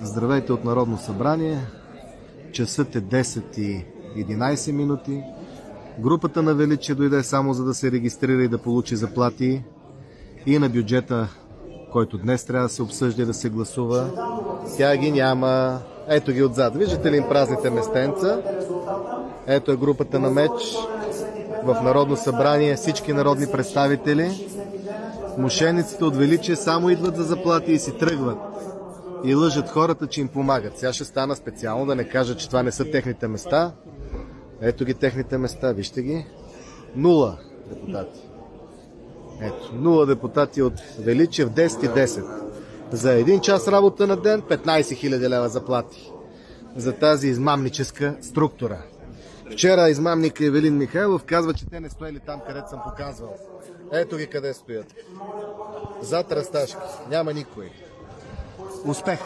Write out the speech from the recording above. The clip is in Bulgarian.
Здравейте от Народно събрание. Часът е 10:11 минути. Групата на Величие дойде само за да се регистрира и да получи заплати. И на бюджета, който днес трябва да се обсъжда и да се гласува, тя ги няма. Ето ги отзад. Виждате ли им празните местенца? Ето е групата на Меч в Народно събрание. Всички народни представители. Мошениците от Величие само идват за заплати и си тръгват. И лъжат хората, че им помагат. Сега ще стана специално да не кажа, че това не са техните места. Ето ги техните места, вижте ги. 0 депутати. Ето, 0 депутати от Величие в 10:10. За 1 час работа на ден, 15 000 лева заплати. За тази измамническа структура. Вчера измамника Евелин Михайлов казва, че те не стояли там, където съм показвал. Ето ги къде стоят. Зад расташки. Няма никой. Успех!